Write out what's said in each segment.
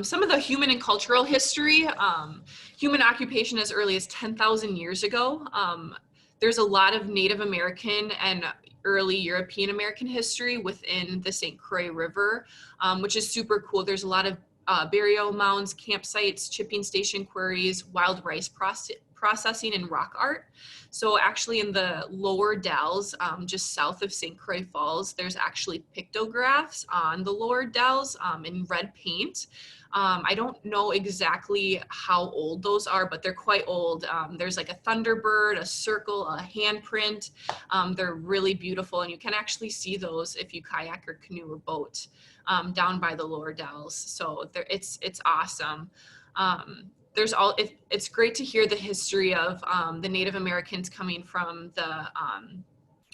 Some of the human and cultural history, human occupation as early as 10,000 years ago. There's a lot of Native American and early European American history within the St. Croix River, which is super cool. There's a lot of burial mounds, campsites, chipping station quarries, wild rice processing, and rock art. So actually in the lower dells, just south of St. Croix Falls, there's actually pictographs on the lower dells in red paint. I don't know exactly how old those are, but they're quite old. There's like a thunderbird, a circle, a handprint. They're really beautiful, and you can actually see those if you kayak or canoe or boat down by the lower dells. So it's awesome. It's great to hear the history of the Native Americans coming from the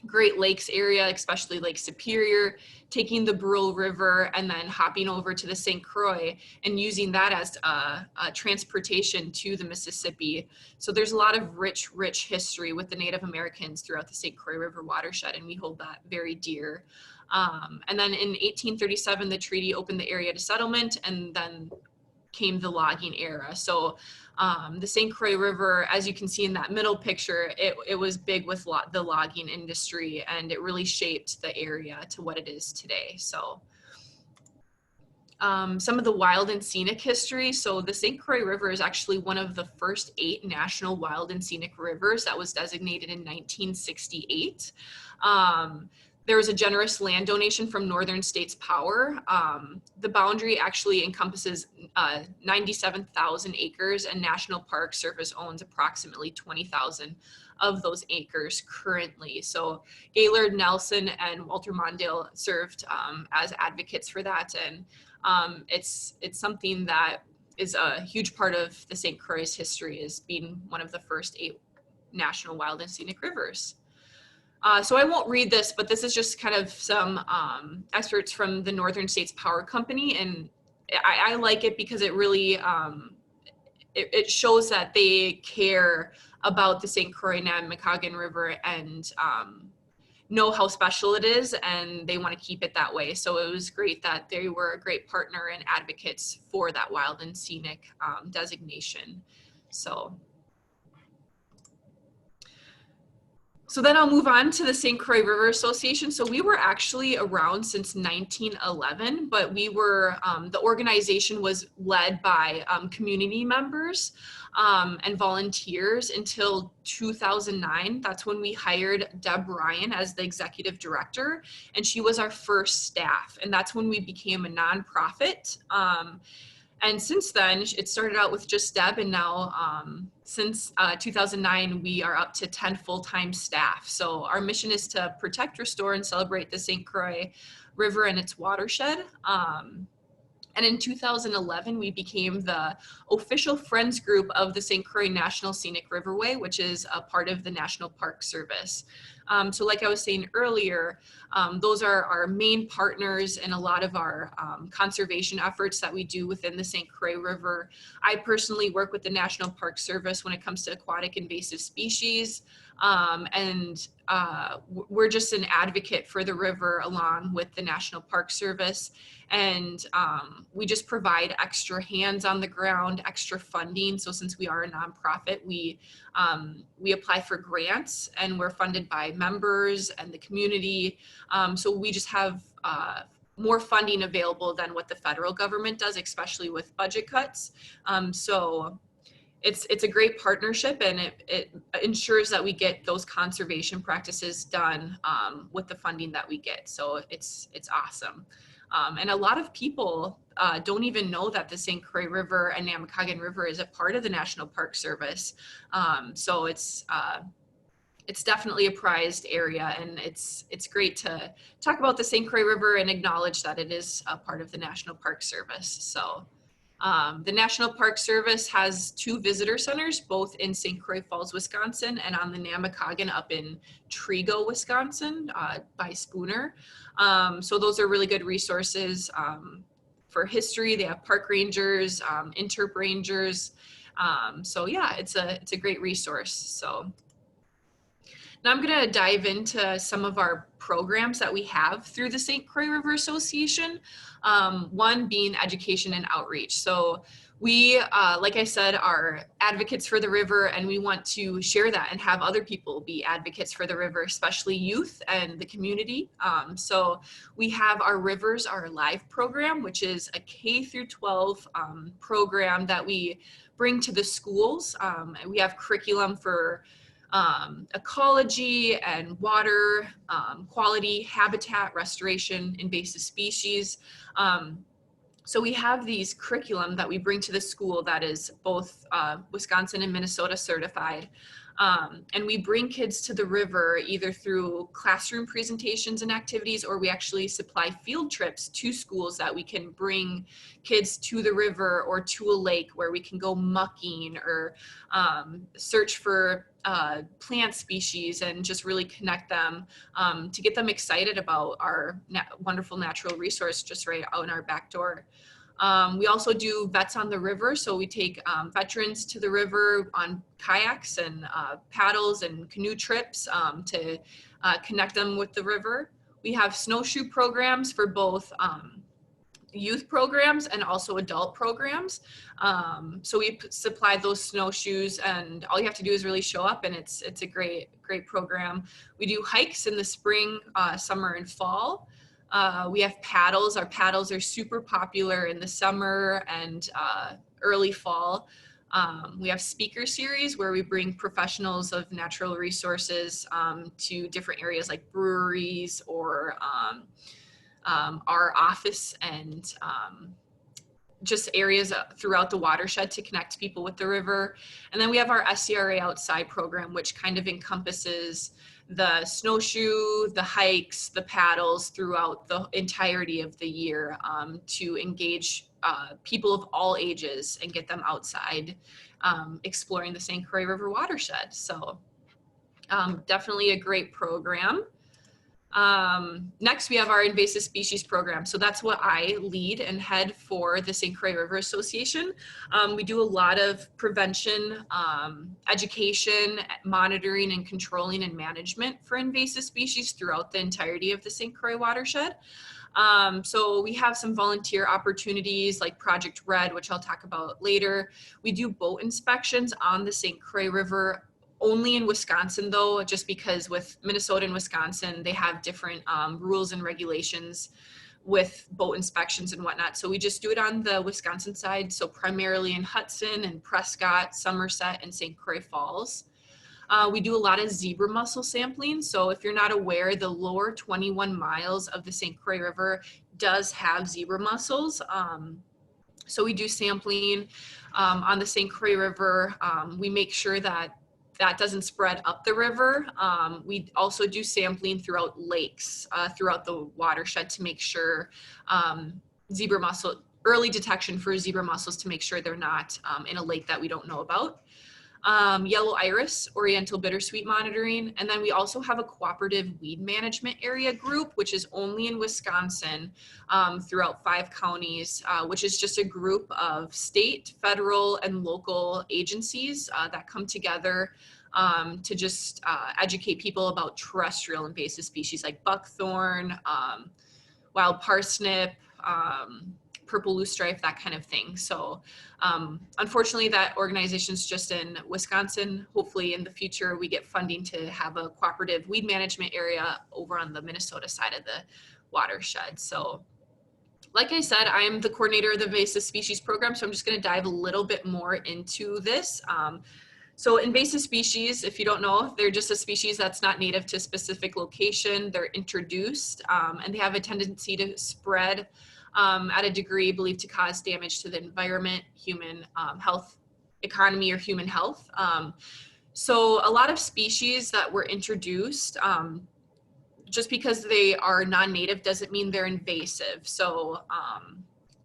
Great Lakes area, especially Lake Superior, taking the Brule River and then hopping over to the St. Croix and using that as a transportation to the Mississippi. So there's a lot of rich history with the Native Americans throughout the St. Croix River watershed, and we hold that very dear. And then in 1837, the treaty opened the area to settlement, and then came the logging era. So the St. Croix River, as you can see in that middle picture, it was big with the logging industry, and it really shaped the area to what it is today. So some of the wild and scenic history. So the St. Croix River is actually one of the first 8 national wild and scenic rivers that was designated in 1968. There was a generous land donation from Northern States Power. The boundary actually encompasses 97,000 acres, and National Park Service owns approximately 20,000 of those acres currently. So Gaylord Nelson and Walter Mondale served as advocates for that, and it's something that is a huge part of the St. Croix's history, is being one of the first 8 national wild and scenic rivers. So I won't read this, but this is just kind of some excerpts from the Northern States Power Company, and I like it because it really it shows that they care about the St. Croix Namaquagan River and know how special it is, and they want to keep it that way. So it was great that they were a great partner and advocates for that wild and scenic designation. So then I'll move on to the St. Croix River Association. So we were actually around since 1911, but we were, the organization was led by community members and volunteers until 2009. That's when we hired Deb Ryan as the executive director, and she was our first staff. And that's when we became a nonprofit. And since then, it started out with just Deb, and now since 2009, we are up to 10 full-time staff. So our mission is to protect, restore, and celebrate the St. Croix River and its watershed. And in 2011, we became the official friends group of the St. Croix National Scenic Riverway, which is a part of the National Park Service. So like I was saying earlier, those are our main partners in a lot of our conservation efforts that we do within the St. Croix River. I personally work with the National Park Service when it comes to aquatic invasive species. We're just an advocate for the river along with the National Park Service. And we just provide extra hands on the ground, extra funding. So since we are a nonprofit, we apply for grants, and we're funded by members and the community. So we just have more funding available than what the federal government does, especially with budget cuts. So it's a great partnership, and it ensures that we get those conservation practices done with the funding that we get. So it's awesome. And a lot of people don't even know that the St. Croix River and Namaquagan River is a part of the National Park Service. So it's definitely a prized area, and it's great to talk about the St. Croix River and acknowledge that it is a part of the National Park Service. So the National Park Service has 2 visitor centers, both in St. Croix Falls, Wisconsin, and on the Namaquagan up in Trigo, Wisconsin, by Spooner. So those are really good resources for history. They have park rangers, interp rangers. So yeah, it's a great resource. So Now I'm going to dive into some of our programs that we have through the St. Croix River Association. One being education and outreach. So we, like I said, are advocates for the river, and we want to share that and have other people be advocates for the river, especially youth and the community. So we have our Rivers Are Alive program, which is a K through 12 program that we bring to the schools. And we have curriculum for ecology and water quality, habitat restoration, invasive species. So we have these curriculum that we bring to the school that is both Wisconsin and Minnesota certified. And we bring kids to the river either through classroom presentations and activities, or we actually supply field trips to schools that we can bring kids to the river or to a lake where we can go mucking or search for plant species and just really connect them to get them excited about our wonderful natural resource just right out in our back door. We also do Vets on the River. So we take veterans to the river on kayaks and paddles and canoe trips to connect them with the river. We have snowshoe programs for both youth programs and also adult programs. So we supply those snowshoes, and all you have to do is really show up, and it's a great program. We do hikes in the spring, summer, and fall. We have paddles. Our paddles are super popular in the summer and early fall. We have speaker series where we bring professionals of natural resources to different areas like breweries or our office and just areas throughout the watershed to connect people with the river. And then we have our SCRA Outside program, which kind of encompasses the snowshoe, the hikes, the paddles throughout the entirety of the year to engage people of all ages and get them outside exploring the St. Croix River watershed. So definitely a great program. Next, we have our invasive species program. So that's what I lead and head for the St. Croix River Association. We do a lot of prevention, education, monitoring, and controlling and management for invasive species throughout the entirety of the St. Croix watershed. So we have some volunteer opportunities like Project Red, which I'll talk about later. We do boat inspections on the St. Croix River only in Wisconsin though, just because with Minnesota and Wisconsin, they have different rules and regulations with boat inspections and whatnot. So we just do it on the Wisconsin side. So primarily in Hudson and Prescott, Somerset, and St. Croix Falls. We do a lot of zebra mussel sampling. So if you're not aware, the lower 21 miles of the St. Croix River does have zebra mussels. So we do sampling on the St. Croix River. We make sure that doesn't spread up the river. We also do sampling throughout lakes, throughout the watershed to make sure zebra mussel, early detection for zebra mussels to make sure they're not in a lake that we don't know about. Yellow iris, oriental bittersweet monitoring. And then we also have a cooperative weed management area group, which is only in Wisconsin throughout 5 counties, which is just a group of state, federal, and local agencies that come together to just educate people about terrestrial invasive species like buckthorn, wild parsnip, purple loosestrife, that kind of thing. So unfortunately, that organization's just in Wisconsin. Hopefully in the future, we get funding to have a cooperative weed management area over on the Minnesota side of the watershed. So like I said, I'm the coordinator of the Invasive Species Program, so I'm just gonna dive a little bit more into this. So invasive species, if you don't know, they're just a species that's not native to a specific location. They're introduced and they have a tendency to spread at a degree believed to cause damage to the environment, human health, economy, or human health. So a lot of species that were introduced, just because they are non-native doesn't mean they're invasive. So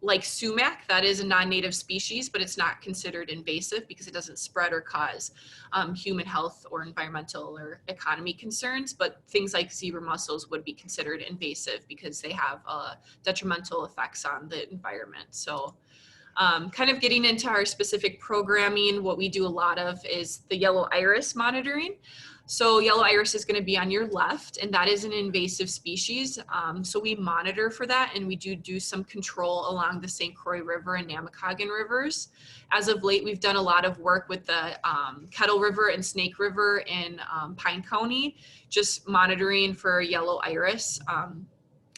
like sumac, that is a non-native species, but it's not considered invasive because it doesn't spread or cause human health or environmental or economy concerns. But things like zebra mussels would be considered invasive because they have detrimental effects on the environment. So Kind of getting into our specific programming, what we do a lot of is the yellow iris monitoring. So yellow iris is going to be on your left, and that is an invasive species. So we monitor for that, and we do some control along the St. Croix River and Namakagon rivers. As of late, we've done a lot of work with the Kettle River and Snake River in Pine County, just monitoring for yellow iris.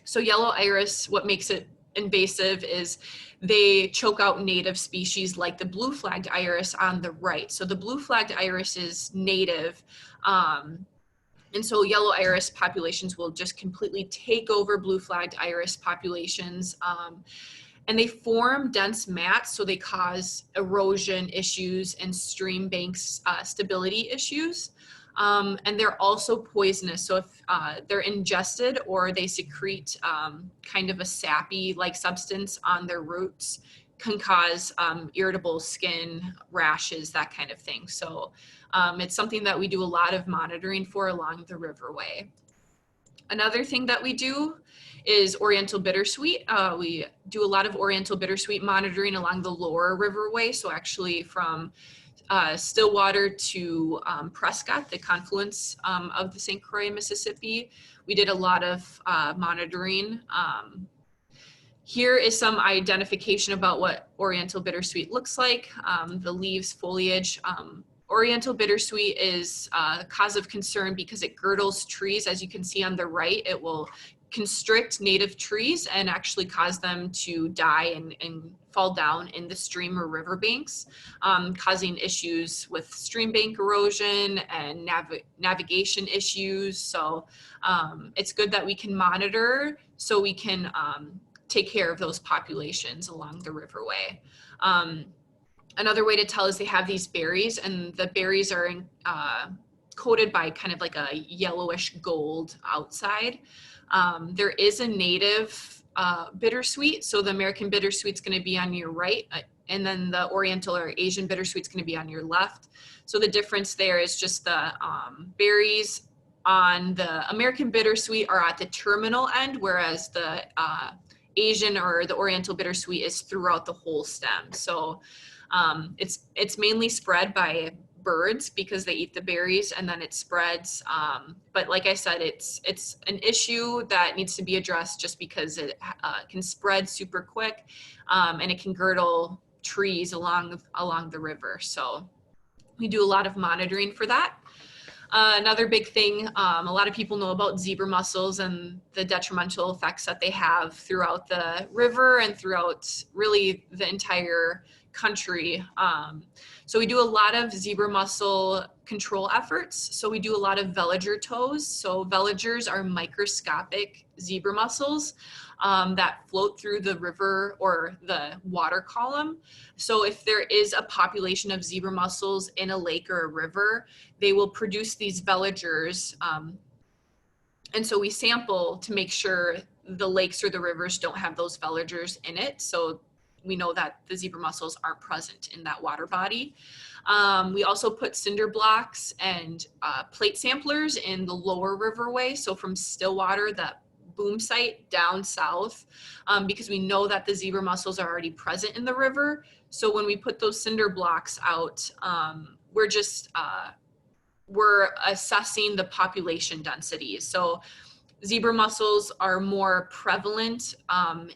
So yellow iris, what makes it invasive is they choke out native species like the blue flagged iris on the right. So the blue flagged iris is native. And so yellow iris populations will just completely take over blue flagged iris populations. And they form dense mats, so they cause erosion issues and stream banks stability issues. And they're also poisonous. So if they're ingested or they secrete kind of a sappy like substance on their roots, can cause irritable skin, rashes, that kind of thing. So it's something that we do a lot of monitoring for along the riverway. Another thing that we do is Oriental bittersweet. We do a lot of Oriental bittersweet monitoring along the lower riverway. So actually from Stillwater to Prescott, the confluence of the St. Croix and Mississippi. We did a lot of monitoring. Here is some identification about what Oriental bittersweet looks like. The leaves, foliage. Oriental bittersweet is a cause of concern because it girdles trees. As you can see on the right, it will constrict native trees and actually cause them to die and fall down in the stream or river banks, causing issues with stream bank erosion and navigation issues. So it's good that we can monitor so we can take care of those populations along the riverway. Another way to tell is they have these berries, and the berries are coated by kind of like a yellowish gold outside. There is a native bittersweet, so the American bittersweet is going to be on your right, and then the Oriental or Asian bittersweet is going to be on your left. So the difference there is just the berries on the American bittersweet are at the terminal end, whereas the Asian or the Oriental bittersweet is throughout the whole stem. So it's mainly spread by birds because they eat the berries, and then it spreads. But like I said, it's an issue that needs to be addressed just because it can spread super quick, and it can girdle trees along the river. So we do a lot of monitoring for that. Another big thing, a lot of people know about zebra mussels and the detrimental effects that they have throughout the river and throughout really the entire country. So we do a lot of zebra mussel control efforts. So we do a lot of veliger tows. So veligers are microscopic zebra mussels that float through the river or the water column. So if there is a population of zebra mussels in a lake or a river, they will produce these veligers. And so we sample to make sure the lakes or the rivers don't have those veligers in it. So we know that the zebra mussels aren't present in that water body. We also put cinder blocks and plate samplers in the lower riverway. So from Stillwater, that boom site down south, because we know that the zebra mussels are already present in the river. So when we put those cinder blocks out, we're assessing the population densities. So zebra mussels are more prevalent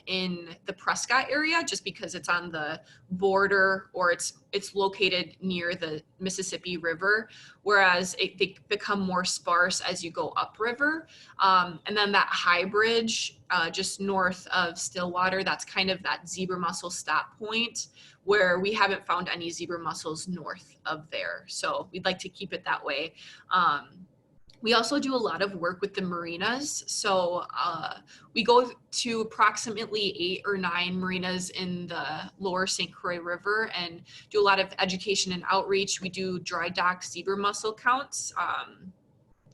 in the Prescott area just because it's on the border or it's located near the Mississippi River, whereas they become more sparse as you go upriver. And then that high bridge just north of Stillwater, that's kind of that zebra mussel stop point where we haven't found any zebra mussels north of there. So we'd like to keep it that way. We also do a lot of work with the marinas. So we go to approximately 8 or 9 marinas in the lower St. Croix River and do a lot of education and outreach. We do dry dock zebra mussel counts.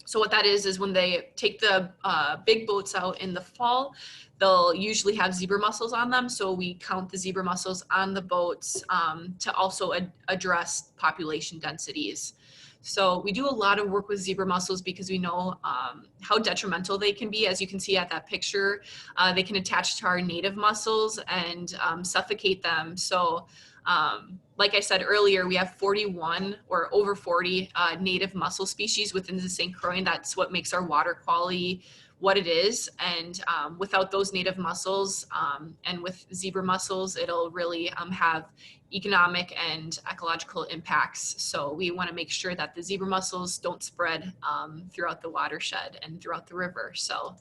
So what that is when they take the big boats out in the fall, they'll usually have zebra mussels on them. So we count the zebra mussels on the boats to also address population densities. So we do a lot of work with zebra mussels because we know how detrimental they can be. As you can see at that picture, they can attach to our native mussels and suffocate them. So like I said earlier, we have 41 or over 40 native mussel species within the St. Croix, and that's what makes our water quality what it is. And without those native mussels and with zebra mussels, it'll really have economic and ecological impacts. So we want to make sure that the zebra mussels don't spread throughout the watershed and throughout the river. So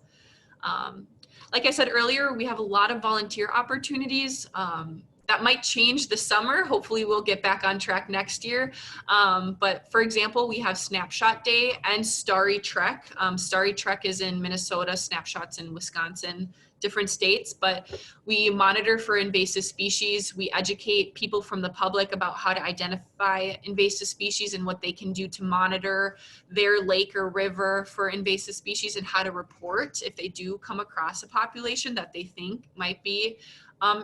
like I said earlier, we have a lot of volunteer opportunities. That might change this summer. Hopefully we'll get back on track next year. But for example, we have Snapshot Day and Starry Trek. Starry Trek is in Minnesota, Snapshot's in Wisconsin, different states, but we monitor for invasive species. We educate people from the public about how to identify invasive species and what they can do to monitor their lake or river for invasive species and how to report if they do come across a population that they think might be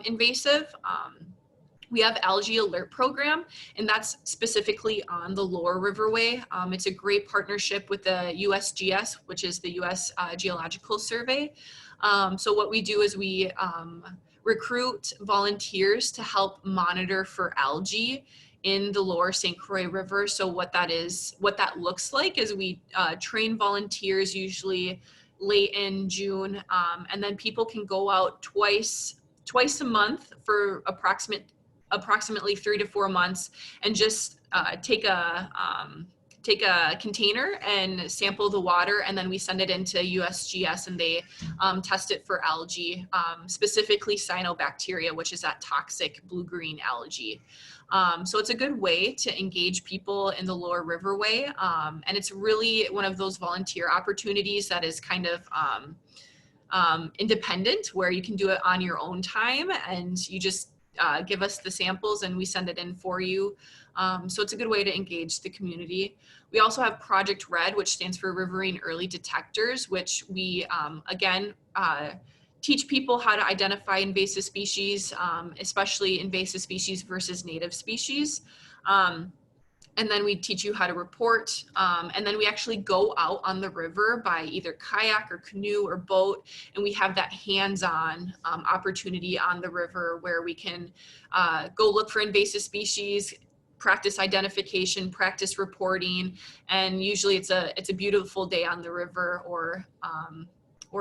invasive. We have algae alert program, and that's specifically on the lower riverway. It's a great partnership with the USGS, which is the US Geological Survey. So what we do is we recruit volunteers to help monitor for algae in the lower St. Croix River. So what that looks like is we train volunteers usually late in June, and then people can go out twice a month for approximately 3 to 4 months and just take a container and sample the water, and then we send it into USGS and they test it for algae, specifically cyanobacteria, which is that toxic blue-green algae. So it's a good way to engage people in the lower riverway, and it's really one of those volunteer opportunities that is kind of independent, where you can do it on your own time and you just give us the samples and we send it in for you. So it's a good way to engage the community. We also have Project Red, which stands for Riverine Early Detectors, which we, again, teach people how to identify invasive species, especially invasive species versus native species. And then we teach you how to report. And then we actually go out on the river by either kayak or canoe or boat. And we have that hands-on opportunity on the river where we can go look for invasive species, practice identification, practice reporting. And usually it's a beautiful day on the river or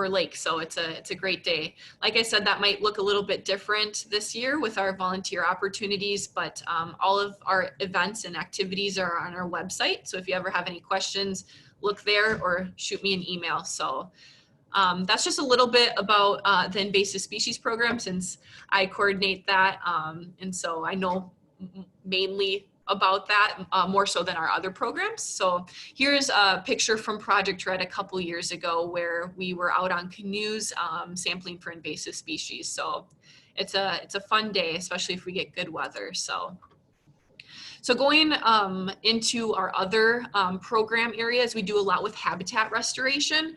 lake. So it's a great day. Like I said, that might look a little bit different this year with our volunteer opportunities, but all of our events and activities are on our website. So if you ever have any questions, look there or shoot me an email. So that's just a little bit about the invasive species program, since I coordinate that. And so I know mainly about that, more so than our other programs. So here's a picture from Project Red a couple years ago where we were out on canoes sampling for invasive species. So it's a fun day, especially if we get good weather. So going into our other program areas, we do a lot with habitat restoration.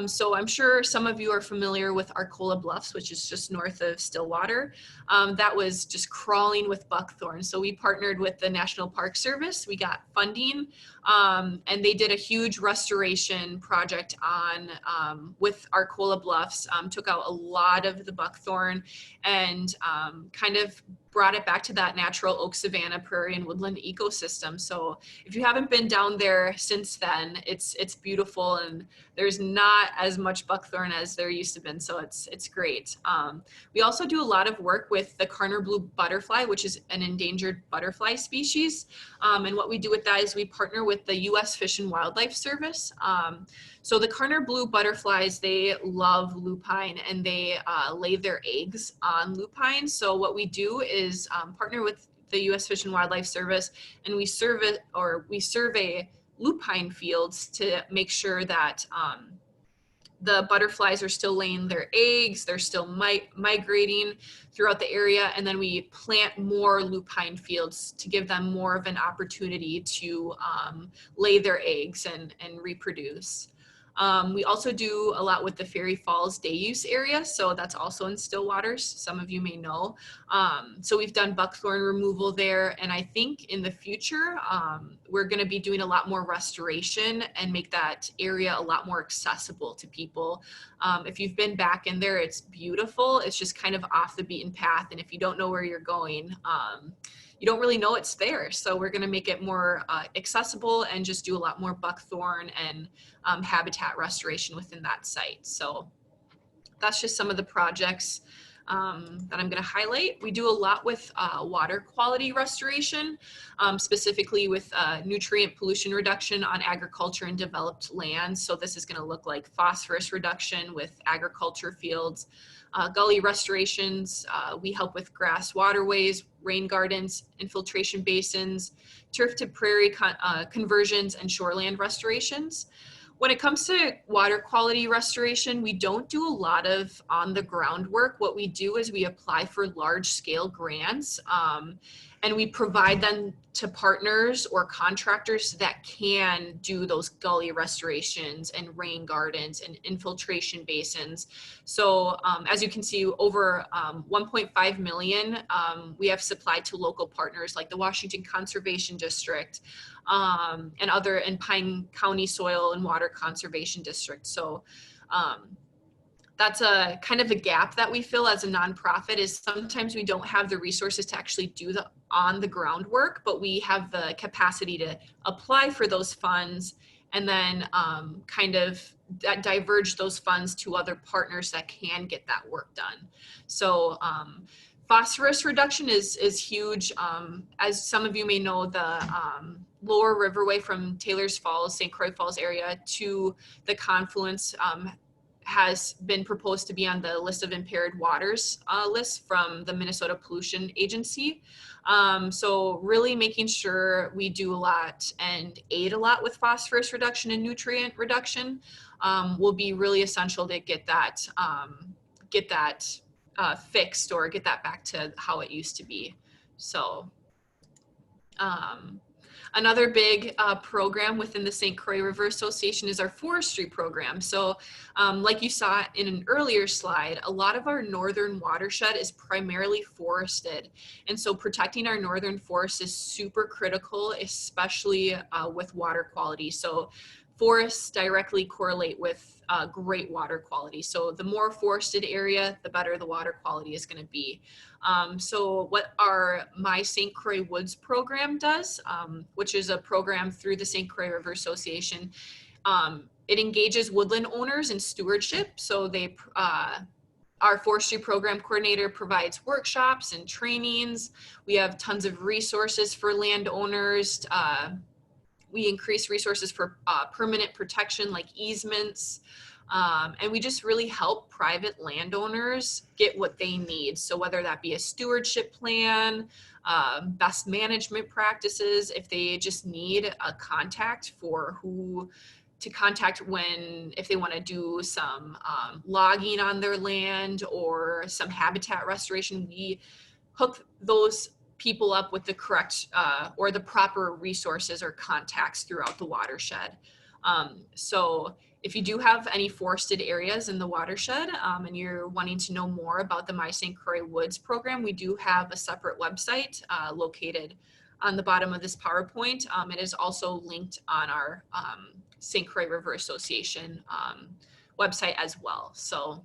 So I'm sure some of you are familiar with Arcola Bluffs, which is just north of Stillwater. That was just crawling with buckthorn. So we partnered with the National Park Service. We got funding, and they did a huge restoration project on with Arcola Bluffs, took out a lot of the buckthorn and kind of brought it back to that natural oak savanna prairie and woodland ecosystem. So if you haven't been down there since then, it's beautiful, and there's not as much buckthorn as there used to be. So it's great. We also do a lot of work with the Karner blue butterfly, which is an endangered butterfly species. And what we do with that is we partner with the U.S. Fish and Wildlife Service. So the Karner blue butterflies, they love lupine and they lay their eggs on lupine. So what we do is partner with the U.S. Fish and Wildlife Service, and we survey lupine fields to make sure that the butterflies are still laying their eggs, they're still migrating throughout the area, and then we plant more lupine fields to give them more of an opportunity to lay their eggs and reproduce. We also do a lot with the Ferry Falls day use area. So that's also in Stillwater. Some of you may know. So we've done buckthorn removal there. And I think in the future, we're going to be doing a lot more restoration and make that area a lot more accessible to people. If you've been back in there, it's beautiful. It's just kind of off the beaten path. And if you don't know where you're going, you don't really know it's there. So we're going to make it more accessible and just do a lot more buckthorn and habitat restoration within that site. So that's just some of the projects that I'm going to highlight. We do a lot with water quality restoration, specifically with nutrient pollution reduction on agriculture and developed lands. So this is going to look like phosphorus reduction with agriculture fields, gully restorations. We help with grass waterways, rain gardens, infiltration basins, turf to prairie conversions, and shoreland restorations. When it comes to water quality restoration, we don't do a lot of on the ground work. What we do is we apply for large scale grants and we provide them to partners or contractors that can do those gully restorations and rain gardens and infiltration basins. So as you can see, over 1.5 million we have supplied to local partners like the Washington Conservation District, and Pine County Soil and Water Conservation District. So that's a kind of a gap that we fill as a nonprofit, is sometimes we don't have the resources to actually do the on the ground work, but we have the capacity to apply for those funds and then kind of diverge those funds to other partners that can get that work done. So phosphorus reduction is huge. As some of you may know, the lower riverway from Taylor's Falls, St. Croix Falls area to the confluence has been proposed to be on the list of impaired waters list from the Minnesota Pollution Agency. So really making sure we do a lot and aid a lot with phosphorus reduction and nutrient reduction will be really essential to get that fixed or get that back to how it used to be. So another big program within the St. Croix River Association is our forestry program. So like you saw in an earlier slide, a lot of our northern watershed is primarily forested. And so protecting our northern forests is super critical, especially with water quality. So forests directly correlate with great water quality. So the more forested area, the better the water quality is going to be. So what our My St. Croix Woods program does, which is a program through the St. Croix River Association, it engages woodland owners in stewardship. So they, our forestry program coordinator provides workshops and trainings. We have tons of resources for landowners. We increase resources for permanent protection like easements. And we just really help private landowners get what they need. So whether that be a stewardship plan, best management practices, if they just need a contact for who to contact if they want to do some logging on their land or some habitat restoration, we hook those people up with the correct or the proper resources or contacts throughout the watershed. So if you do have any forested areas in the watershed and you're wanting to know more about the My St. Croix Woods program, we do have a separate website located on the bottom of this PowerPoint. It is also linked on our St. Croix River Association website as well. So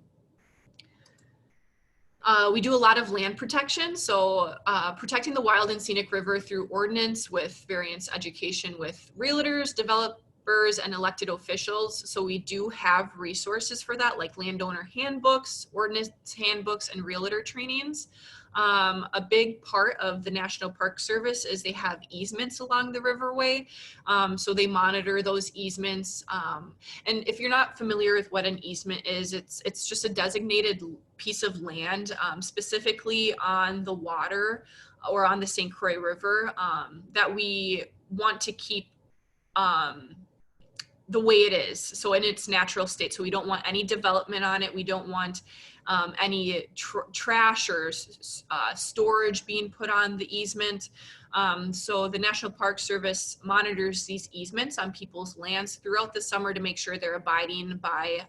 we do a lot of land protection. So protecting the wild and scenic river through ordinance with variance education with realtors, developers, and elected officials. So we do have resources for that, like landowner handbooks, ordinance handbooks, and realtor trainings. A big part of the National Park Service is they have easements along the riverway. So they monitor those easements. And if you're not familiar with what an easement is, it's just a designated piece of land, specifically on the water or on the St. Croix River, that we want to keep the way it is, so in its natural state. So we don't want any development on it. We don't want any trash or storage being put on the easement. So the National Park Service monitors these easements on people's lands throughout the summer to make sure they're abiding by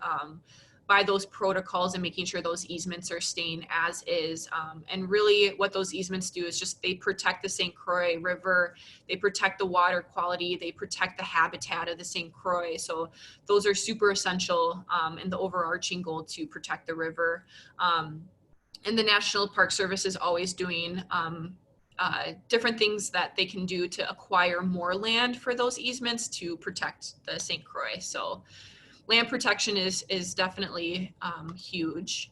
those protocols and making sure those easements are staying as is. And really what those easements do is just they protect the St. Croix River, they protect the water quality, they protect the habitat of the St. Croix. So those are super essential in the overarching goal to protect the river. And the National Park Service is always doing different things that they can do to acquire more land for those easements to protect the St. Croix. So land protection is definitely huge.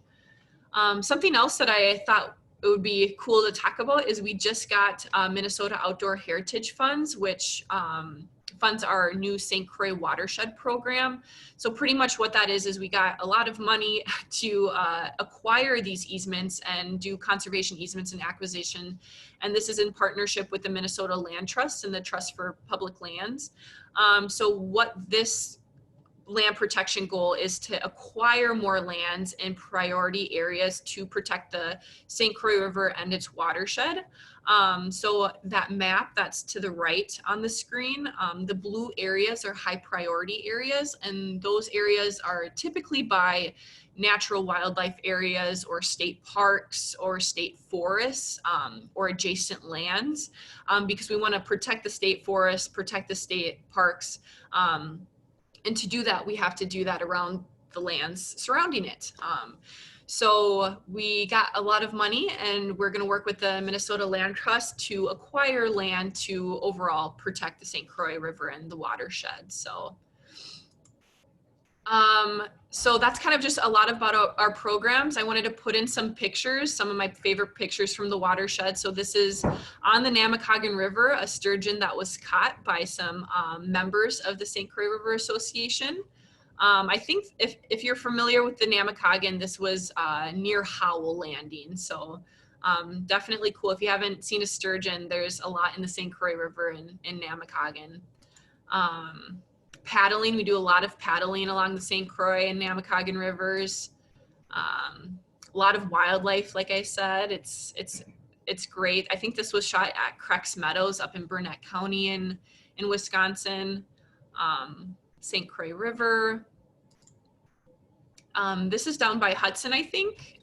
Something else that I thought it would be cool to talk about is we just got Minnesota Outdoor Heritage Funds, which funds our new St. Croix watershed program. So pretty much what that is we got a lot of money to acquire these easements and do conservation easements and acquisition. And this is in partnership with the Minnesota Land Trust and the Trust for Public Lands. So what this land protection goal is to acquire more lands in priority areas to protect the St. Croix River and its watershed. So that map that's to the right on the screen, the blue areas are high priority areas, and those areas are typically by natural wildlife areas or state parks or state forests or adjacent lands, because we want to protect the state forests, protect the state parks, and to do that, we have to do that around the lands surrounding it. So we got a lot of money and we're going to work with the Minnesota Land Trust to acquire land to overall protect the St. Croix River and the watershed. So that's kind of just a lot about our programs. I wanted to put in some pictures, some of my favorite pictures from the watershed. So this is on the Namakagon River, a sturgeon that was caught by some members of the St. Croix River Association. I think if you're familiar with the Namakagon, this was near Howell Landing. So definitely cool. If you haven't seen a sturgeon, there's a lot in the St. Croix River in Namakagon. Paddling, we do a lot of paddling along the St. Croix and Namakagon rivers. A lot of wildlife, like I said, it's great. I think this was shot at Crex Meadows up in Burnett County in Wisconsin. St. Croix River. This is down by Hudson, I think.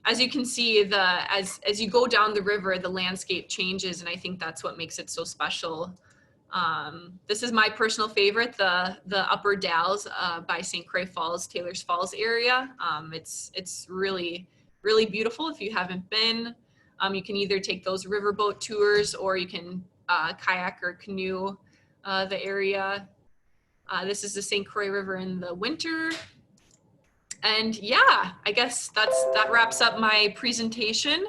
As you can see, as you go down the river, the landscape changes, and I think that's what makes it so special. This is my personal favorite, the Upper Dalles by St. Croix Falls, Taylor's Falls area. It's really, really beautiful. If you haven't been, you can either take those riverboat tours or you can kayak or canoe the area. This is the St. Croix River in the winter. And yeah, I guess that wraps up my presentation.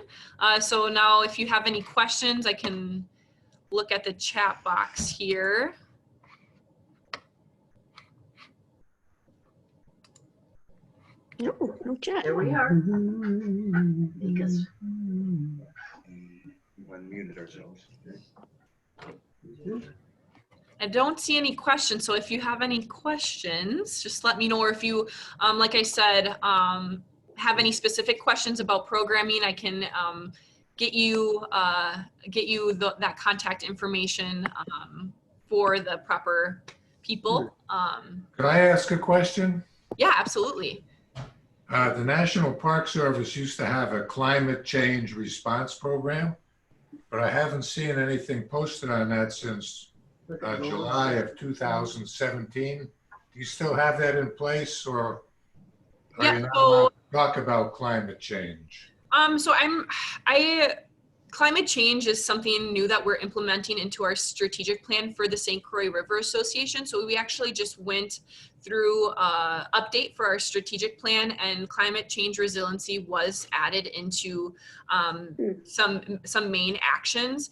So now if you have any questions, I can look at the chat box here. No chat. There we are. Because we unmuted ourselves. I don't see any questions, so if you have any questions, just let me know. Or if you, like I said, have any specific questions about programming, I can get you that contact information for the proper people. Could I ask a question? Yeah, absolutely. The National Park Service used to have a climate change response program, but I haven't seen anything posted on that since July of 2017. Do you still have that in place, or are you not allowed to talk about climate change? Climate change is something new that we're implementing into our strategic plan for the St. Croix River Association. So we actually just went through an update for our strategic plan, and climate change resiliency was added into some main actions.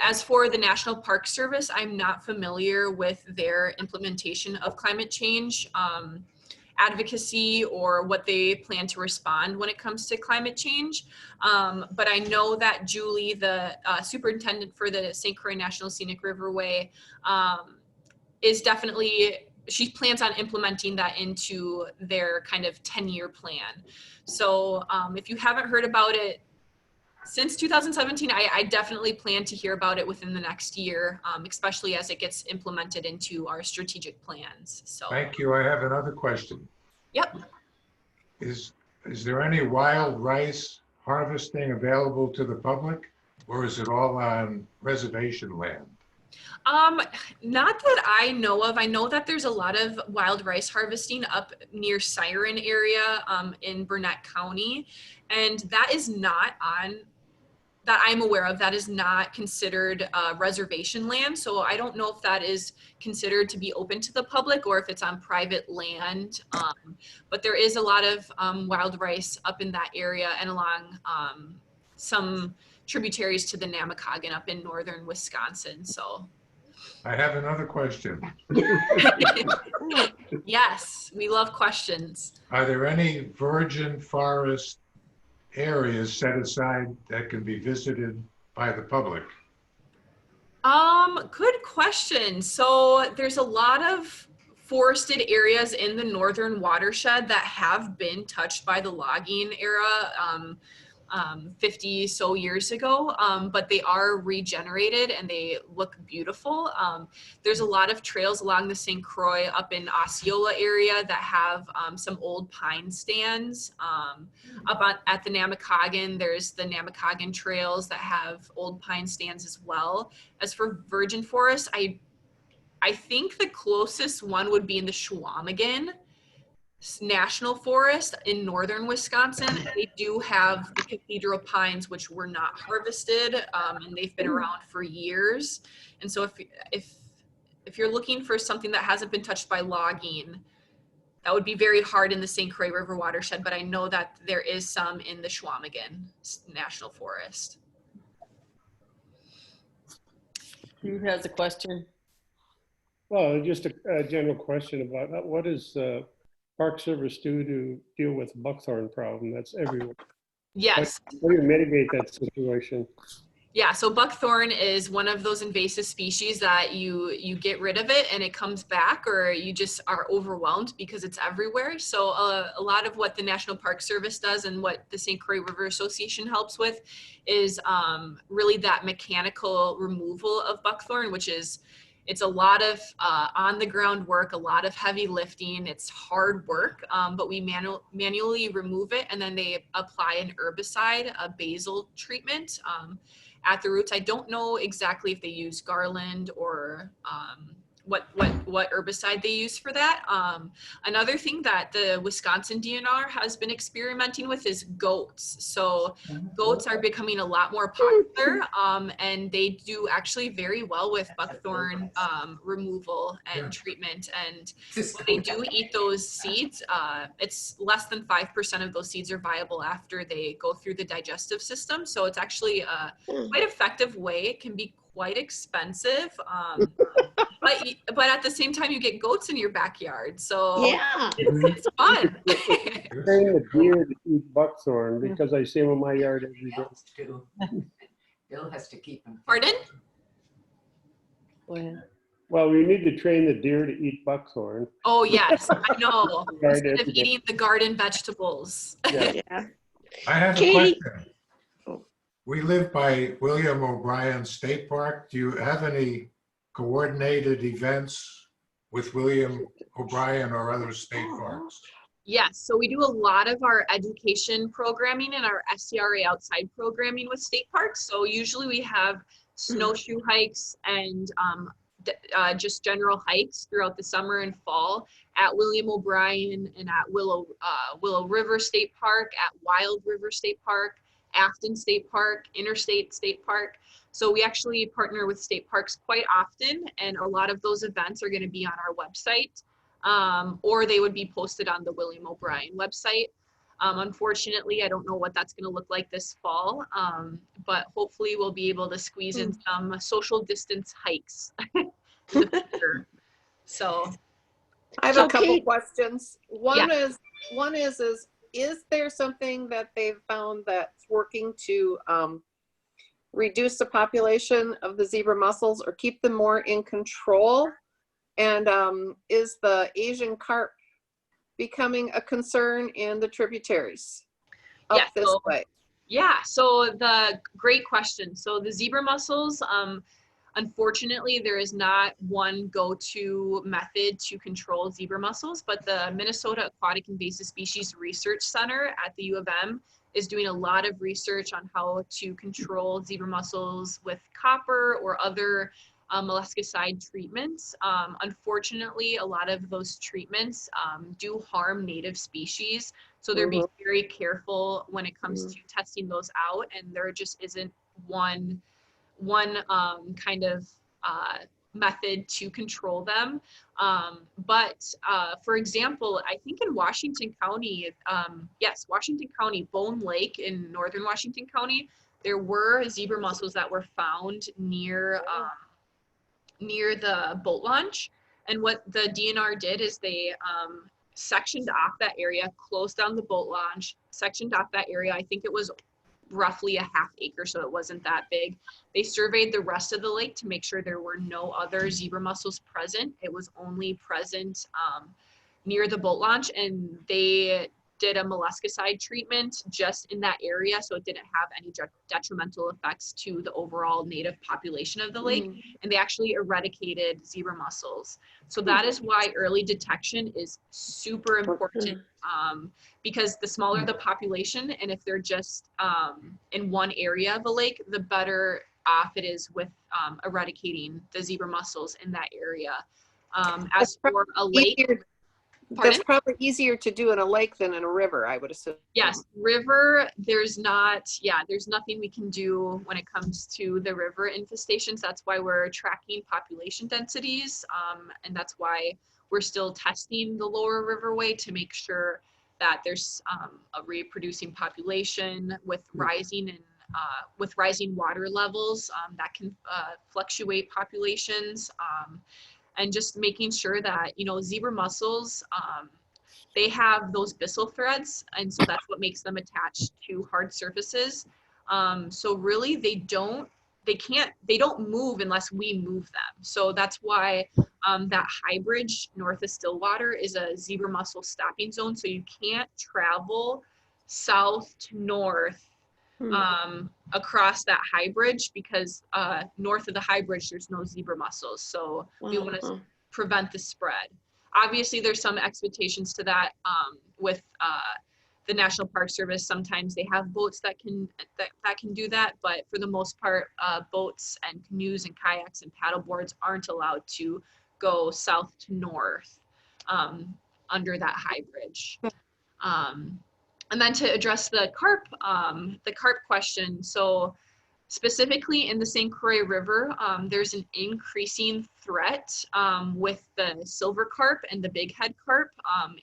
As for the National Park Service, I'm not familiar with their implementation of climate change advocacy or what they plan to respond when it comes to climate change. But I know that Julie, the superintendent for the St. Croix National Scenic Riverway, is definitely, she plans on implementing that into their kind of 10-year plan. So if you haven't heard about it, since 2017, I definitely plan to hear about it within the next year, especially as it gets implemented into our strategic plans. So. Thank you. I have another question. Yep. Is there any wild rice harvesting available to the public, or is it all on reservation land? Not that I know of. I know that there's a lot of wild rice harvesting up near Siren area, in Burnett County. And that is not on, that I'm aware of, that is not considered reservation land. So I don't know if that is considered to be open to the public or if it's on private land. But there is a lot of wild rice up in that area and along some tributaries to the Namakagon up in northern Wisconsin. So. I have another question. Yes, we love questions. Are there any virgin forest areas set aside that can be visited by the public? Good question. So there's a lot of forested areas in the northern watershed that have been touched by the logging era 50 so years ago, but they are regenerated and they look beautiful. There's a lot of trails along the St. Croix up in Osceola area that have some old pine stands. At the Namakagon, there's the Namakagon trails that have old pine stands as well. As for virgin forest, I think the closest one would be in the Chequamegon National Forest in northern Wisconsin. They do have the cathedral pines, which were not harvested, and they've been around for years. And so if you're looking for something that hasn't been touched by logging, that would be very hard in the St. Croix River watershed, but I know that there is some in the Chequamegon National Forest. Who has a question? Well, just a general question about what does Park Service do to deal with the buckthorn problem that's everywhere? Yes. How do you mitigate that situation? Yeah, so buckthorn is one of those invasive species that you get rid of it and it comes back, or you just are overwhelmed because it's everywhere. So a lot of what the National Park Service does and what the St. Croix River Association helps with is really that mechanical removal of buckthorn, which is, it's a lot of on the ground work, a lot of heavy lifting. It's hard work, but we manually remove it, and then they apply an herbicide, a basal treatment at the roots. I don't know exactly if they use Garland or what herbicide they use for that. Another thing that the Wisconsin DNR has been experimenting with is goats. So goats are becoming a lot more popular, and they do actually very well with buckthorn removal and treatment. And when they do eat those seeds, it's less than 5% of those seeds are viable after they go through the digestive system. So it's actually a quite effective way. It can be quite expensive, but at the same time you get goats in your backyard, so Yeah. it's fun. Train the deer to eat buckthorn because I see them in my yard every day. Bill has to keep them. Pardon? Well, we need to train the deer to eat buckthorn. Oh yes, I know. Right, Instead of every day. eating the garden vegetables. Yeah. Yeah. I have a Katie? question. Oh. We live by William O'Brien State Park. Do you have any coordinated events with William O'Brien or other state parks? Yes, so we do a lot of our education programming and our SCRA outside programming with state parks. So usually we have snowshoe hikes and just general hikes throughout the summer and fall at William O'Brien and at Willow River State Park, at Wild River State Park, Afton State Park, Interstate State Park. So we actually partner with state parks quite often, and a lot of those events are going to be on our website, or they would be posted on the William O'Brien website. Unfortunately, I don't know what that's going to look like this fall, but hopefully we'll be able to squeeze in some social distance hikes in the future. So I have So a couple Kate- questions. One is there something that they've found that's working to reduce the population of the zebra mussels or keep them more in control? And is the Asian carp becoming a concern in the tributaries up Yeah, this so way? Yeah, so the great question. So the zebra mussels, unfortunately, there is not one go-to method to control zebra mussels, but the Minnesota Aquatic Invasive Species Research Center at the U of M is doing a lot of research on how to control zebra mussels with copper or other molluscicide treatments. Unfortunately, a lot of those treatments do harm native species. So they're being very careful when it comes to testing those out, and there just isn't one kind of method to control them. But for example, I think in Washington County, yes, Washington County, Bone Lake in northern Washington County, there were zebra mussels that were found near near the boat launch. And what the DNR did is they sectioned off that area, closed down the boat launch, sectioned off that area. I think it was roughly a half acre, so it wasn't that big. They surveyed the rest of the lake to make sure there were no other zebra mussels present. It was only present near the boat launch, and they did a molluscicide treatment just in that area, so it didn't have any detrimental effects to the overall native population of the lake, and they actually eradicated zebra mussels. So that is why early detection is super important, because the smaller the population, and if they're just in one area of a lake, the better off it is with eradicating the zebra mussels in that area. As for a lake, that's probably easier to do in a lake than in a river, I would assume. Yes, river, there's nothing we can do when it comes to the river infestations. That's why we're tracking population densities, and that's why we're still testing the lower riverway to make sure that there's a reproducing population with rising water levels that can fluctuate populations. And just making sure that, zebra mussels, they have those byssal threads, and so that's what makes them attached to hard surfaces. So really they don't move unless we move them. So that's why that high bridge north of Stillwater is a zebra mussel stopping zone. So you can't travel south to north across that high bridge, because north of the high bridge there's no zebra mussels, so we want to prevent the spread. Obviously there's some expectations to that with the National Park Service. Sometimes they have boats that can do that, but for the most part boats and canoes and kayaks and paddle boards aren't allowed to go south to north under that high bridge. And then to address the carp question, so specifically in the St. Croix River, there's an increasing threat with the silver carp and the big head carp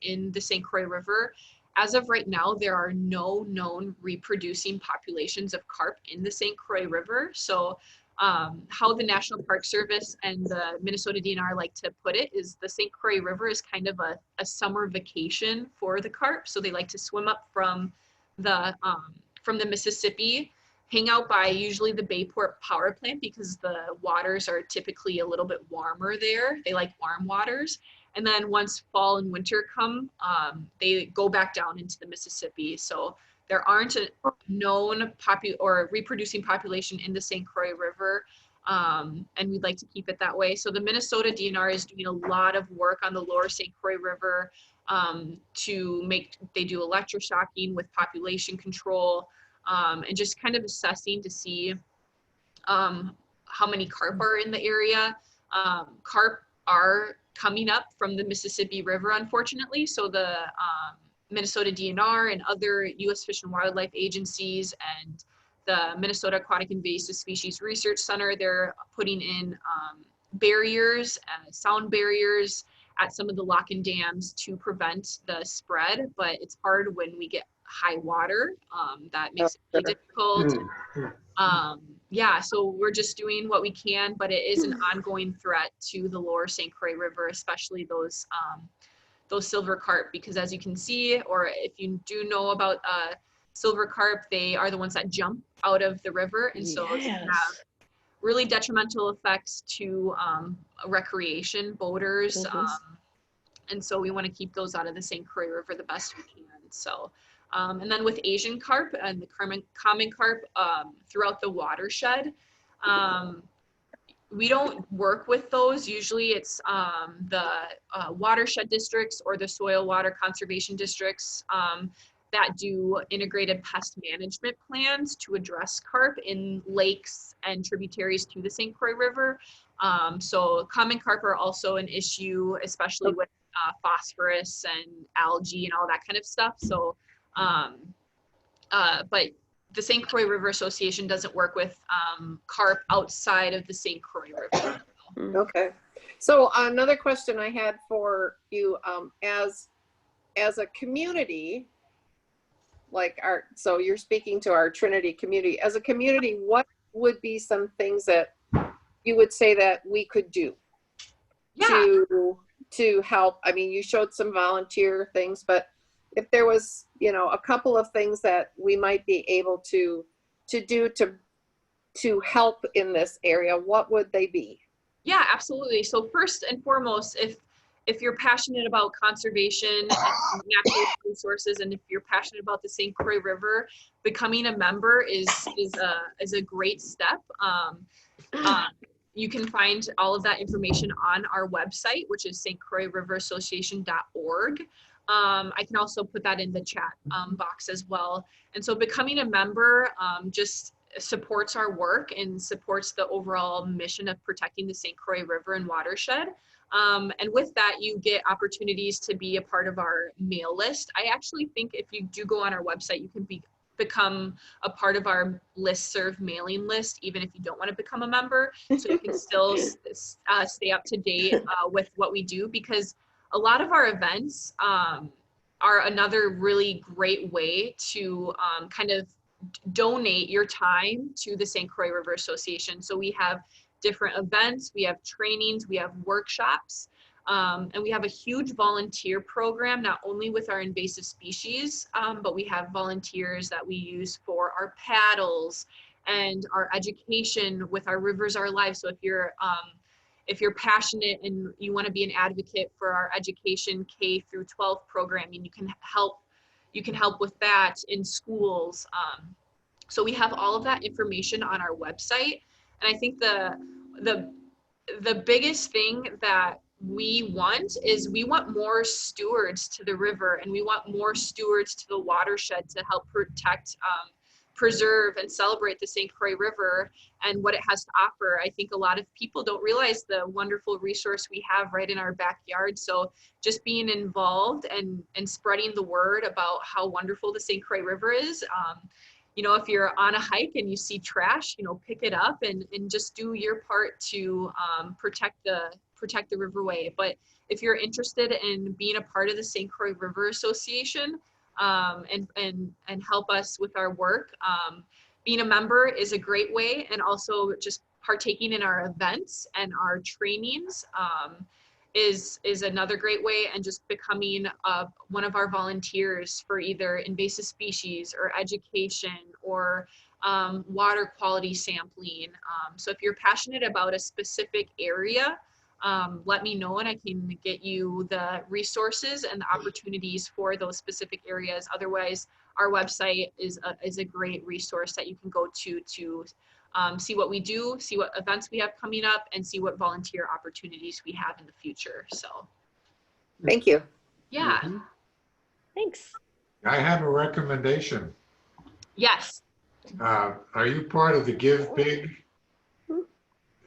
in the St. Croix River. As of right now, there are no known reproducing populations of carp in the St. Croix River. So how the National Park Service and the Minnesota DNR like to put it is the St. Croix River is kind of a summer vacation for the carp. So they like to swim up from the Mississippi, hang out by usually the Bayport power plant because the waters are typically a little bit warmer there. They like warm waters. And then once fall and winter come, they go back down into the Mississippi. So there aren't a known reproducing population in the St. Croix River, and we'd like to keep it that way. So the Minnesota DNR is doing a lot of work on the lower St. Croix River they do electroshocking with population control, and just kind of assessing to see how many carp are in the area. Carp are coming up from the Mississippi River, unfortunately. So the Minnesota DNR and other U.S. Fish and Wildlife agencies and the Minnesota Aquatic Invasive Species Research Center, they're putting in barriers, sound barriers at some of the lock-in dams to prevent the spread, but it's hard when we get high water. That makes it really difficult. Yeah, so we're just doing what we can, but it is an ongoing threat to the lower St. Croix River, especially those silver carp, because as you can see, or if you do know about silver carp, they are the ones that jump out of the river, and so they have really detrimental effects to recreation boaters, and so we want to keep those out of the St. Croix River the best we can. So And then with Asian carp and the common carp throughout the watershed, we don't work with those. Usually it's the watershed districts or the soil water conservation districts that do integrated pest management plans to address carp in lakes and tributaries to the St. Croix River. So common carp are also an issue, especially with phosphorus and algae and all that kind of stuff. So, but the St. Croix River Association doesn't work with carp outside of the St. Croix River. Okay. So another question I had for you, as a community, like so you're speaking to our Trinity community. As a community, what would be some things that you would say that we could do to help? I mean, you showed some volunteer things, but if there was, you know, a couple of things that we might be able to do to help in this area, what would they be? Yeah, absolutely. So first and foremost, if you're passionate about conservation and natural resources, and if you're passionate about the St. Croix River, becoming a member is a great step. You can find all of that information on our website, which is stcroixriverassociation.org. I can also put that in the chat box as well. And so becoming a member just supports our work and supports the overall mission of protecting the St. Croix River and watershed. And with that, you get opportunities to be a part of our mail list. I actually think if you do go on our website, you can become a part of our listserv mailing list, even if you don't want to become a member. So you can still stay up to date with what we do, because a lot of our events are another really great way to kind of donate your time to the St. Croix River Association. So we have different events, we have trainings, we have workshops, and we have a huge volunteer program, not only with our invasive species, but we have volunteers that we use for our paddles and our education with our Rivers Are Alive. So if you're passionate and you want to be an advocate for our education K through 12 programming, you can help with that in schools. So we have all of that information on our website. And I think the biggest thing that we want is we want more stewards to the river, and we want more stewards to the watershed to help protect, preserve, and celebrate the St. Croix River and what it has to offer. I think a lot of people don't realize the wonderful resource we have right in our backyard. So just being involved and spreading the word about how wonderful the St. Croix River is. You know, if you're on a hike and you see trash, you know, pick it up and just do your part to protect the riverway. But if you're interested in being a part of the St. Croix River Association and help us with our work, being a member is a great way, and also just partaking in our events and our trainings is another great way, and just becoming one of our volunteers for either invasive species or education or water quality sampling. So if you're passionate about a specific area, let me know and I can get you the resources and the opportunities for those specific areas. Otherwise, our website is a great resource that you can go to see what we do, see what events we have coming up, and see what volunteer opportunities we have in the future. So, thank you. Yeah. Thanks. I have a recommendation. Yes. Are you part of the Give Big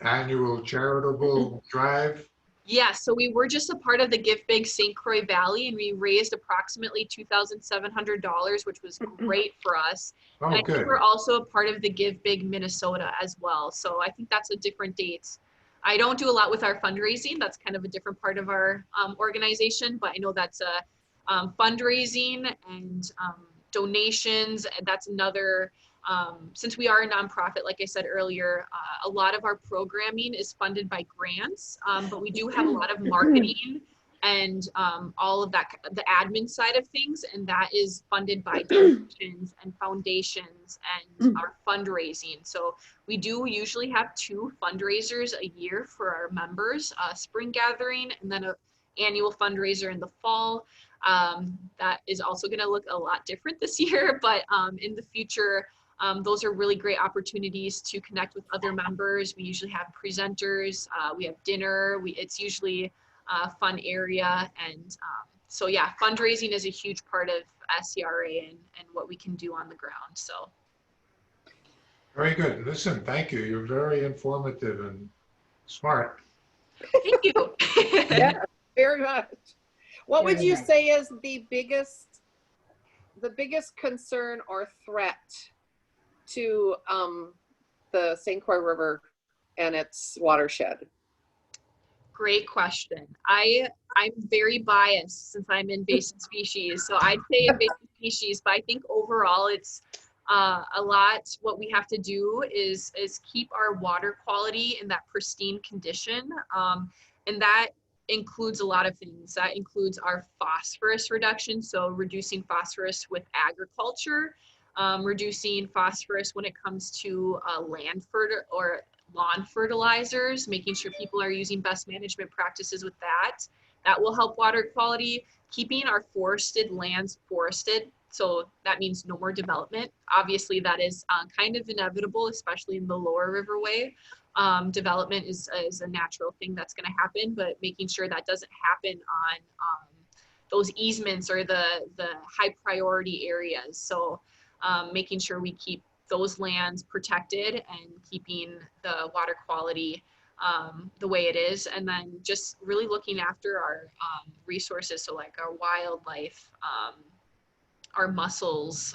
annual charitable drive? Yeah, so we were just a part of the Give Big St. Croix Valley, and we raised approximately $2,700, which was great for us. Oh, And I good. think we're also a part of the Give Big Minnesota as well. So I think that's a different dates. I don't do a lot with our fundraising. That's kind of a different part of our organization, but I know that's a fundraising and donations. And that's another, since we are a nonprofit, like I said earlier, a lot of our programming is funded by grants, but we do have a lot of marketing and all of that, the admin side of things, and that is funded by donations and foundations and our fundraising. So we do usually have 2 fundraisers a year for our members, a spring gathering and then an annual fundraiser in the fall. That is also going to look a lot different this year, but in the future, those are really great opportunities to connect with other members. We usually have presenters, we have dinner, it's usually a fun area. And so yeah, fundraising is a huge part of SCRA and what we can do on the ground. So. Very good. Listen, thank you. You're very informative and smart. Thank you. Yeah, very much. What would you say is the biggest concern or threat to the St. Croix River and its watershed? Great question. I'm very biased since I'm invasive species. So I'd say invasive species, but I think overall it's a lot. What we have to do is keep our water quality in that pristine condition. And that includes a lot of things. That includes our phosphorus reduction. So reducing phosphorus with agriculture, reducing phosphorus when it comes to lawn fertilizers, making sure people are using best management practices with that. That will help water quality. Keeping our forested lands forested. So that means no more development. Obviously that is kind of inevitable, especially in the lower riverway. Development is a natural thing that's going to happen, but making sure that doesn't happen on those easements or the high priority areas. So making sure we keep those lands protected and keeping the water quality the way it is. And then just really looking after our resources. So like our wildlife, our mussels,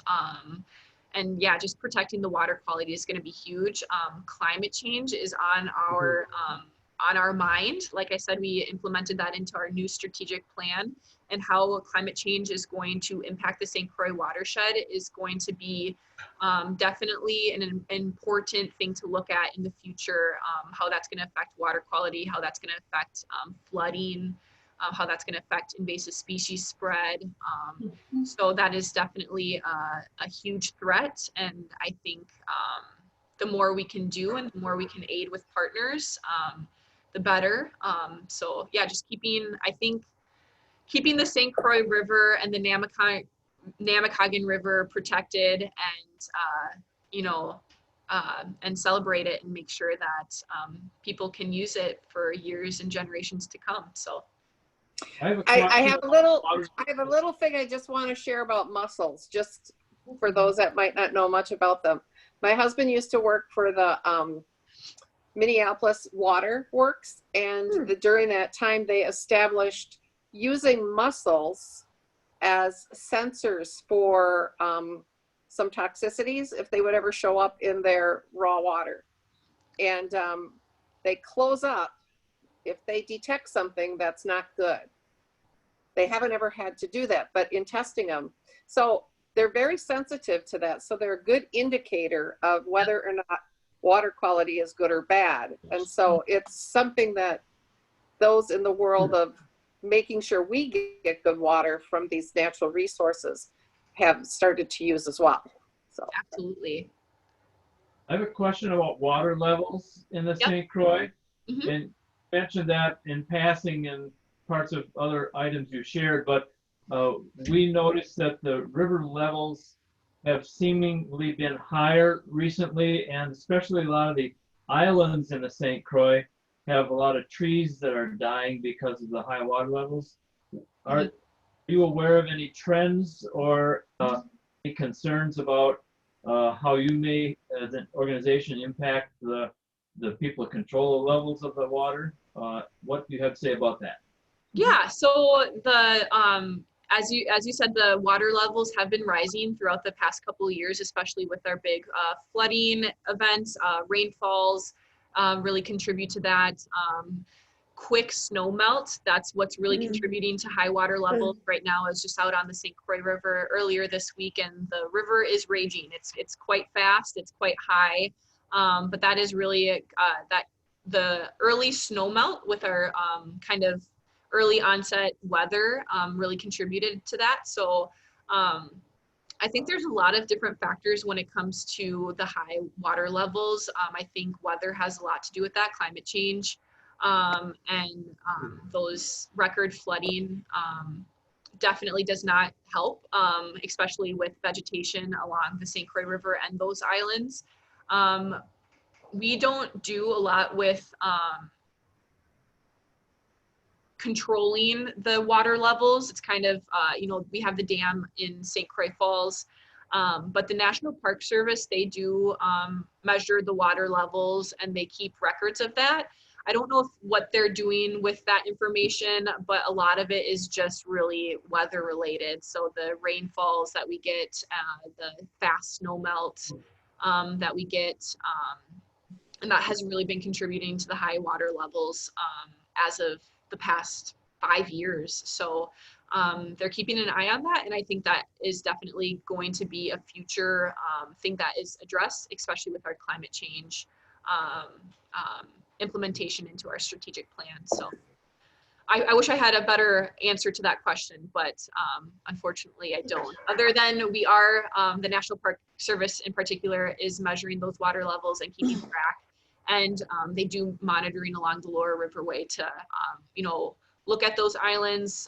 and yeah, just protecting the water quality is going to be huge. Climate change is on our mind. Like I said, we implemented that into our new strategic plan, and how climate change is going to impact the St. Croix watershed is going to be definitely an important thing to look at in the future. How that's going to affect water quality, how that's going to affect flooding, how that's going to affect invasive species spread. So that is definitely a huge threat. And I think the more we can do and the more we can aid with partners, the better. So yeah, just keeping the St. Croix River and the Namakagon River protected, and and celebrate it and make sure that people can use it for years and generations to come. So. I have a little thing I just want to share about mussels, just for those that might not know much about them. My husband used to work for the Minneapolis Water Works, and during that time they established using mussels as sensors for some toxicities if they would ever show up in their raw water. And they close up if they detect something that's not good. They haven't ever had to do that, but in testing them. So they're very sensitive to that. So they're a good indicator of whether or not water quality is good or bad. And so it's something that those in the world of making sure we get good water from these natural resources have started to use as well. So Absolutely. I have a question about water levels in the St. Croix. Mhm. And mentioned that in passing in parts of other items you shared, but we noticed that the river levels have seemingly been higher recently, and especially a lot of the islands in the St. Croix have a lot of trees that are dying because of the high water levels. Are you aware of any trends or any concerns about how you may, as an organization, impact the people that control the levels of the water? What do you have to say about that? Yeah, so the as you said, the water levels have been rising throughout the past couple of years, especially with our big flooding events. Rainfalls really contribute to that. Quick snow melt, that's what's really contributing to high water levels right now. I was just out on the St. Croix River earlier this week, and the river is raging. It's quite fast, it's quite high, but that is really that the early snow melt with our kind of early onset weather really contributed to that. So I think there's a lot of different factors when it comes to the high water levels. I think weather has a lot to do with that, climate change. Those record flooding definitely does not help, especially with vegetation along the St. Croix River and those islands. We don't do a lot with controlling the water levels. It's kind of, we have the dam in St. Croix Falls, but the National Park Service, they do measure the water levels and they keep records of that. I don't know what they're doing with that information, but a lot of it is just really weather related. So the rainfalls that we get, the fast snow melt that we get, and that has really been contributing to the high water levels as of the past 5 years. So they're keeping an eye on that. And I think that is definitely going to be a future thing that is addressed, especially with our climate change implementation into our strategic plan. So I wish I had a better answer to that question, but unfortunately I don't. Other than we are, the National Park Service in particular is measuring those water levels and keeping track. And they do monitoring along the Lower Riverway to, look at those islands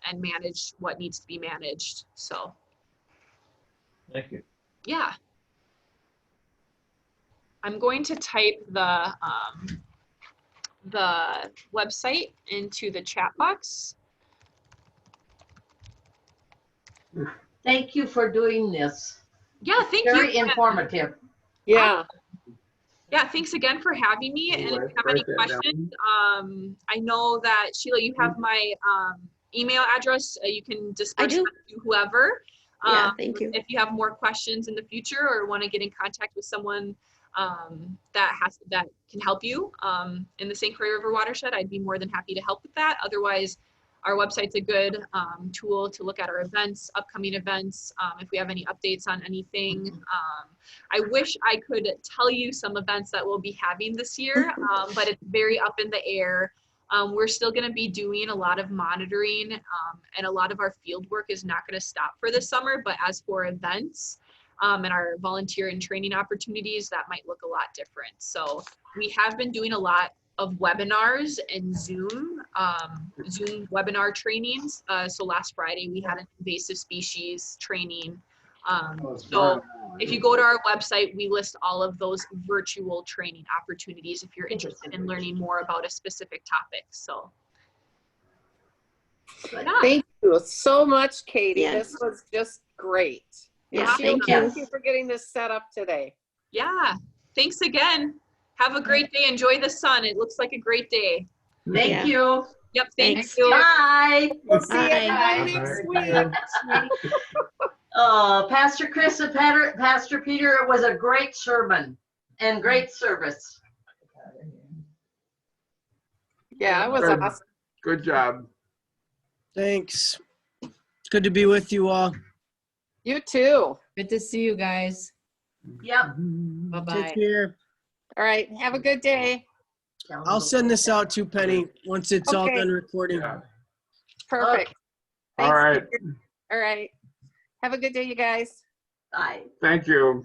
and manage what needs to be managed. So. Thank you. Yeah. I'm going to type the website into the chat box. Thank you for doing this. Yeah, thank you. Very informative. Yeah. Yeah, thanks again for having me. And if you have any questions, I know that Sheila, you have my email address. You can disperse do. that to whoever. Yeah, thank you. If you have more questions in the future or want to get in contact with someone that can help you in the St. Croix River watershed, I'd be more than happy to help with that. Otherwise, our website's a good tool to look at our events, upcoming events, if we have any updates on anything. I wish I could tell you some events that we'll be having this year, but it's very up in the air. We're still going to be doing a lot of monitoring, and a lot of our field work is not going to stop for the summer. But as for events and our volunteer and training opportunities, that might look a lot different. So we have been doing a lot of webinars and Zoom webinar trainings. So last Friday we had an invasive species training. So if you go to our website, we list all of those virtual training opportunities if you're interested in learning more about a specific topic. So yeah. Thank you so much, Katie. Yes. This was just great. Yeah, And Sheila, thank you. thank you for getting this set up today. Yeah, thanks again. Have a great day. Enjoy the sun. It looks like a great day. Thank Yeah. you. Yep, Thanks. thank you. Bye. We'll see Bye. everybody next week. Pastor Chris and Pastor Peter, it was a great sermon and great service. Yeah, it was Good. awesome. Good job. Thanks. It's good to be with you all. You too. Good to see you guys. Yep. Bye-bye. Take care. All right. Have a good day. I'll send this out to Penny once it's all Okay. done recording. Yeah. Perfect. All Thanks, right. Peter. All right. Have a good day, you guys. Bye. Thank you.